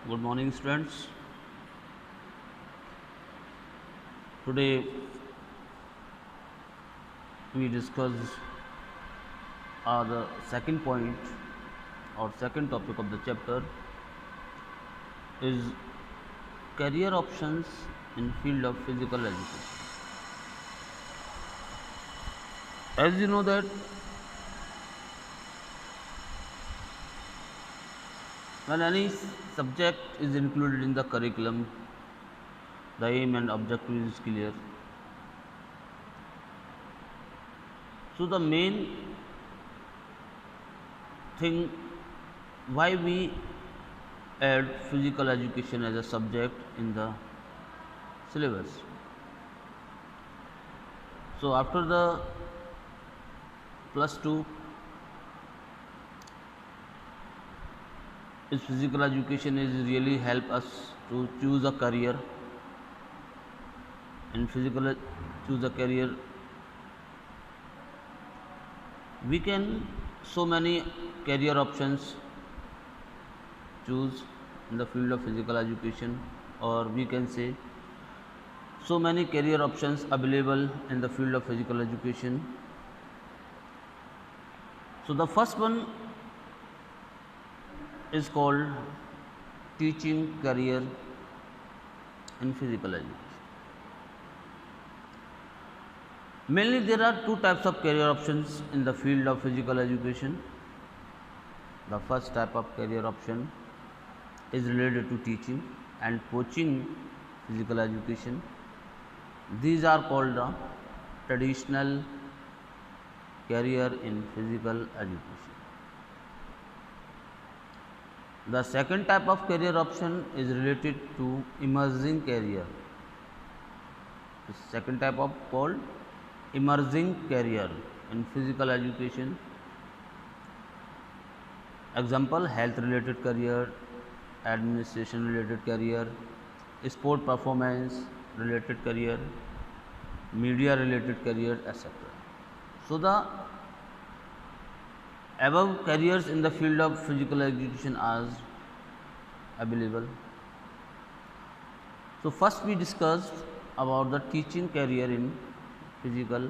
Good morning, students. Today we discuss the second point or second topic of the chapter is career options in field of physical education. As you know that when any subject is included in the curriculum, the aim and objective is clear. So the main thing why we add physical education as a subject in the syllabus. So after the plus 2 is physical education is really help us to choose a career in physical choose a career. We can so many career options choose in the field of physical education, or we can say so many career options available in the field of physical education. So the first one is called teaching career in physical education. Mainly there are two types of career options in the field of physical education. The first type of career option is related to teaching and coaching physical education. These are called the traditional career in physical education. The second type of career option is related to emerging career. The second type of called emerging career in physical education. Example: health related career, administration related career, sport performance related career, media related career, etc. So the above careers in the field of physical education are available. So first we discussed about the teaching career in physical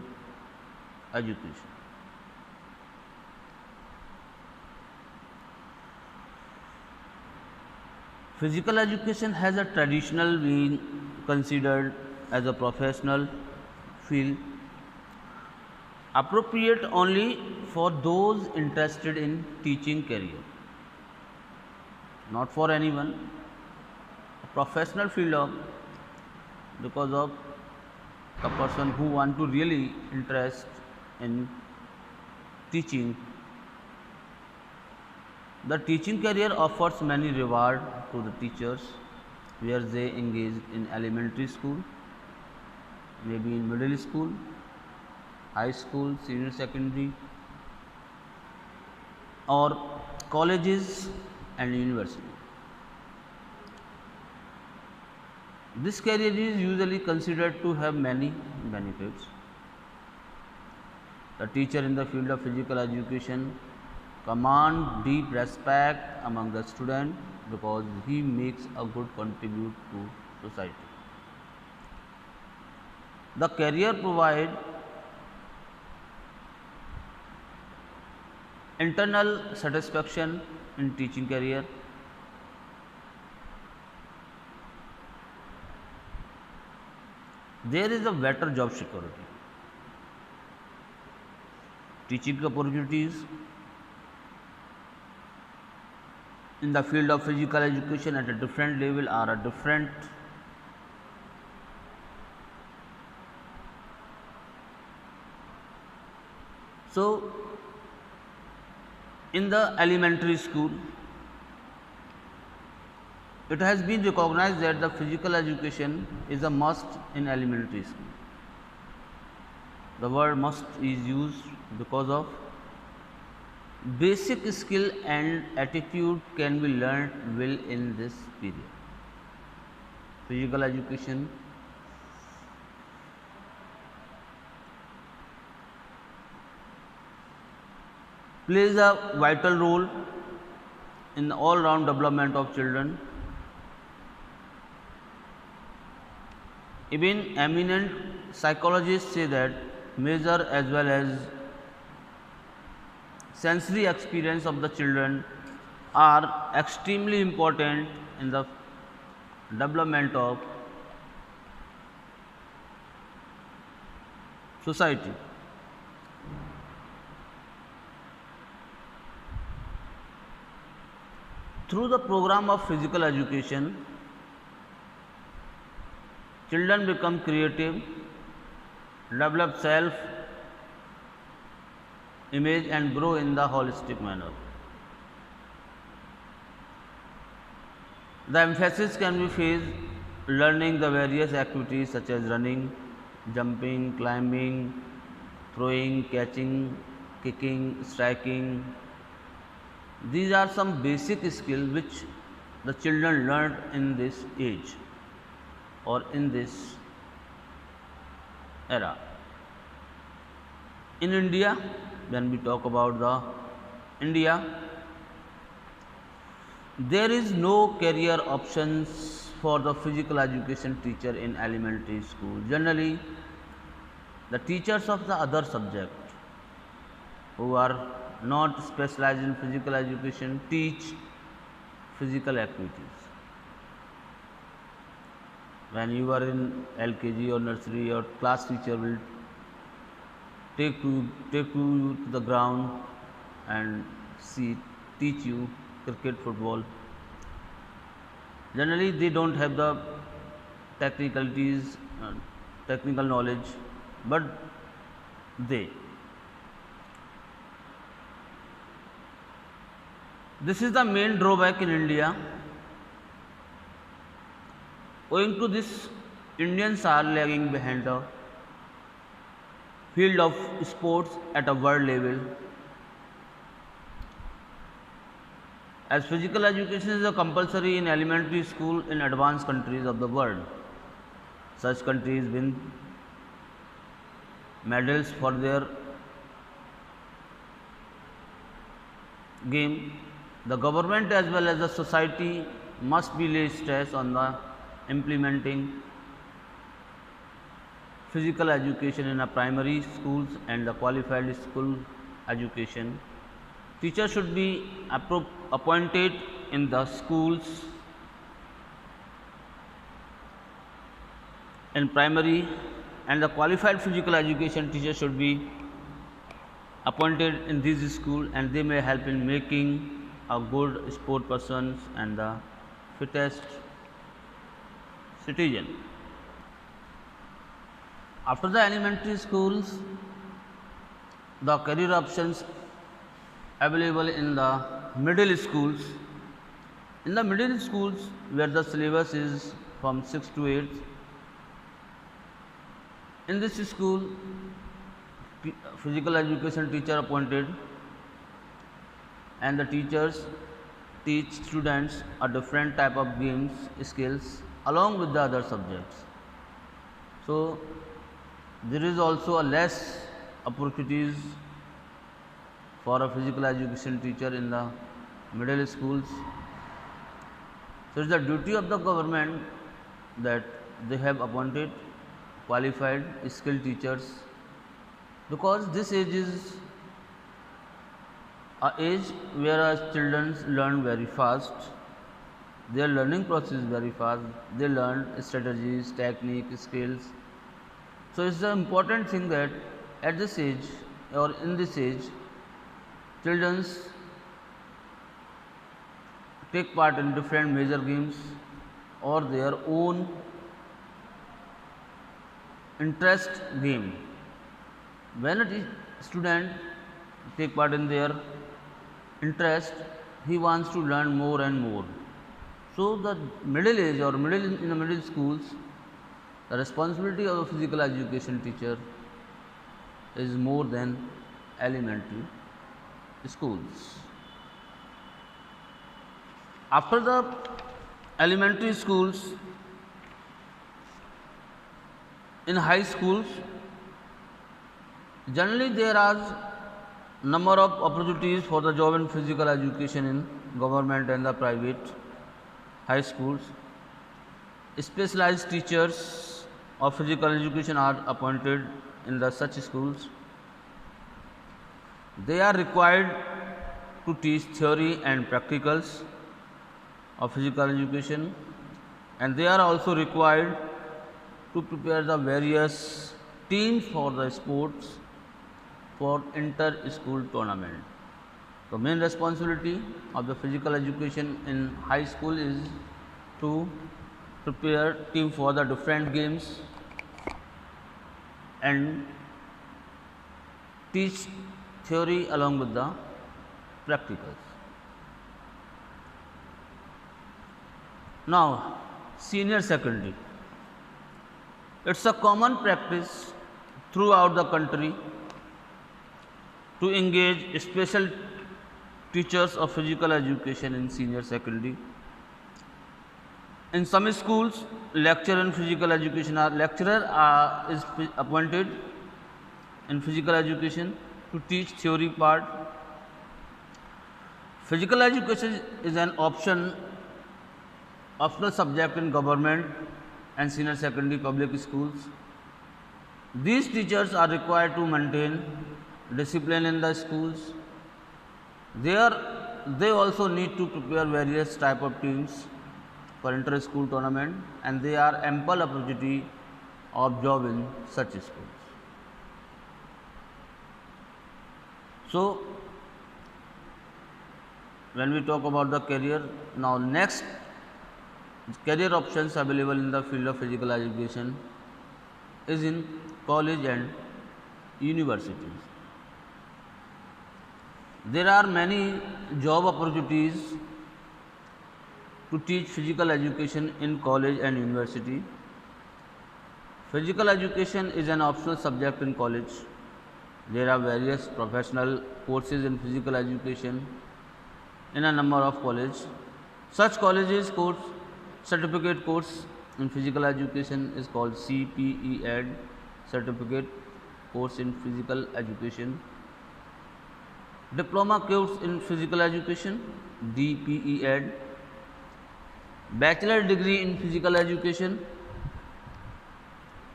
education. Physical education has a traditional been considered as a professional field appropriate only for those interested in teaching career, not for anyone. A professional field of because of the person who want to really interest in teaching. The teaching career offers many reward to the teachers where they engage in elementary school, maybe in middle school, high school, senior secondary, or colleges and university. This career is usually considered to have many benefits. The teacher in the field of physical education command deep respect among the student because he makes a good contribute to society. The career provide internal satisfaction in teaching career. There is a better job security. Teaching opportunities in the field of physical education at a different level are a different. So in the elementary school, it has been recognized that the physical education is a must in elementary school. The word must is used because of basic skill and attitude can be learned well in this period. Physical education plays a vital role in the all-round development of children. Even eminent psychologists say that measure as well as sensory experience of the children are extremely important in the development of society. Through the program of physical education, children become creative, develop self image and grow in the holistic manner. The emphasis can be phased learning the various activities such as running, jumping, climbing, throwing, catching, kicking, striking. These are some basic skills which the children learned in this age or in this era. In India, when we talk about the India, there is no career options for the physical education teacher in elementary school. Generally, the teachers of the other subject who are not specialized in physical education teach physical activities. When you are in LKG or nursery, your class teacher will take you to the ground and teach you cricket, football. Generally, they don't have the technicalities, technical knowledge, but this is the main drawback in India. Owing to this, Indians are lagging behind the field of sports at a world level. As physical education is a compulsory in elementary school in advanced countries of the world. Such countries win medals for their game. The government as well as the society must be lay stress on the implementing physical education in a primary schools and the qualified school education. Teachers should be appointed in the schools in primary, and the qualified physical education teachers should be appointed in this school, and they may help in making a good sport persons and the fittest citizen. After the elementary schools, the career options available in the middle schools. In the middle schools, where the syllabus is from 6 to 8, in this school, physical education teacher appointed, and the teachers teach students a different type of games skills along with the other subjects. So there is also a less opportunities for a physical education teacher in the middle schools. So it's the duty of the government that they have appointed qualified skilled teachers, because this age is a age where our children learn very fast. Their learning process is very fast. They learn strategies, technique, skills. So it's the important thing that at this age or in this age, children take part in different major games or their own interest game. When a student take part in their interest, he wants to learn more and more. So the middle age or in the middle schools, the responsibility of a physical education teacher is more than elementary schools. After the elementary schools, in high schools, generally there are number of opportunities for the job in physical education in government and the private high schools. Specialized teachers of physical education are appointed in the such schools. They are required to teach theory and practicals of physical education, and they are also required to prepare the various teams for the sports for inter-school tournament. The main responsibility of the physical education in high school is to prepare team for the different games and teach theory along with the practicals. Now, senior secondary. It's a common practice throughout the country to engage special teachers of physical education in senior secondary. In some schools, lecturer in physical education is appointed in physical education to teach theory part. Physical education is an optional subject in government and senior secondary public schools. These teachers are required to maintain discipline in the schools. They also need to prepare various type of teams for inter-school tournament, and they are ample opportunity of job in such schools. So, when we talk about the career, now next career options available in the field of physical education is in college and universities. There are many job opportunities to teach physical education in college and university. Physical education is an optional subject in college. There are various professional courses in physical education in a number of colleges. Such colleges course certificate course in physical education is called CPE-ED, certificate course in physical education. Diploma course in physical education, DPE-ED. Bachelor degree in physical education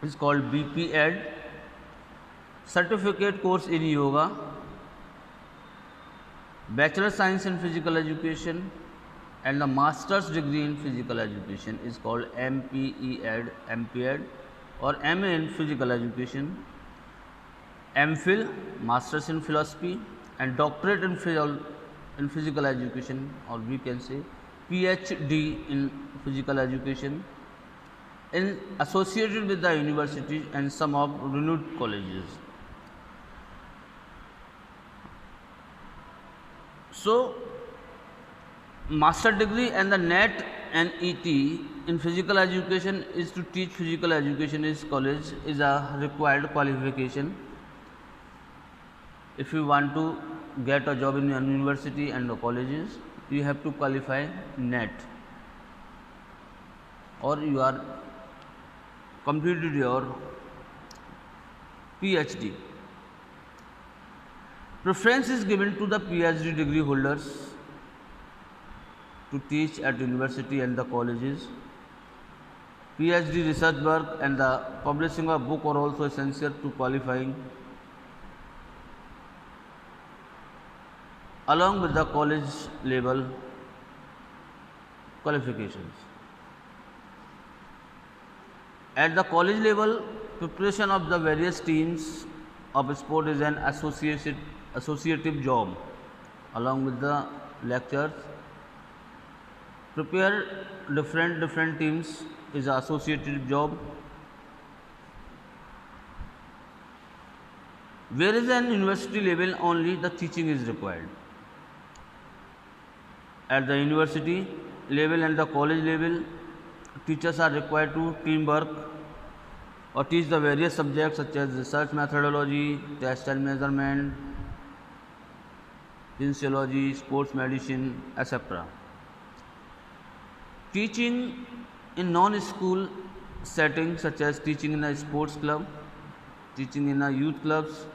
is called BP-ED. Certificate course in yoga. Bachelor science in physical education and the master's degree in physical education is called MPE-ED, MP-ED, or MA in physical education. MPhil, masters in philosophy, and doctorate in physical education, or we can say PhD in physical education, associated with the universities and some of renowned colleges. So, master degree and the NET and ET in physical education is to teach physical education in college is a required qualification. If you want to get a job in a university and the colleges, you have to qualify NET, or you are completed your PhD. Preference is given to the PhD degree holders to teach at university and the colleges. PhD research work and the publishing of book are also essential to qualifying, along with the college level qualifications. At the college level, preparation of the various teams of sport is an associative job, along with the lectures. Prepare different teams is an associative job. Whereas at university level only the teaching is required. At the university level and the college level, teachers are required to teamwork or teach the various subjects such as research methodology, test and measurement, kinesiology, sports medicine, etc. Teaching in non-school settings such as teaching in a sports club, teaching in a youth clubs,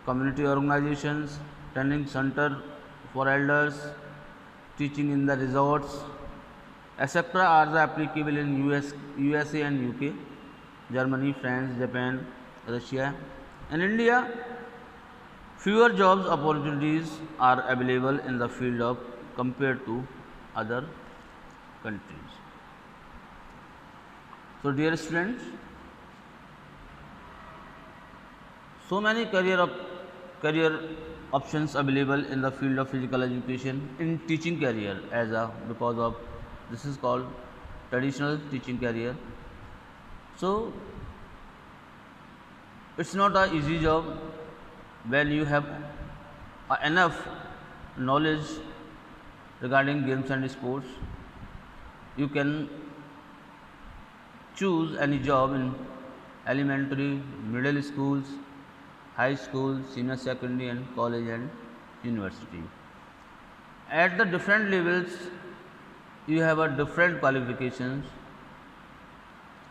community organizations, training center for elders, teaching in the resorts, etc. are the applicable in USA and UK. Germany, France, Japan, Russia. In India, fewer jobs opportunities are available in the field of compared to other countries. So, dear students, so many career options available in the field of physical education in teaching career as a because of this is called traditional teaching career. So, it's not a easy job when you have enough knowledge regarding games and sports. You can choose any job in elementary, middle schools, high school, senior secondary and college and university. At the different levels, you have a different qualifications,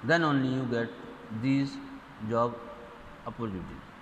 then only you get these job opportunities.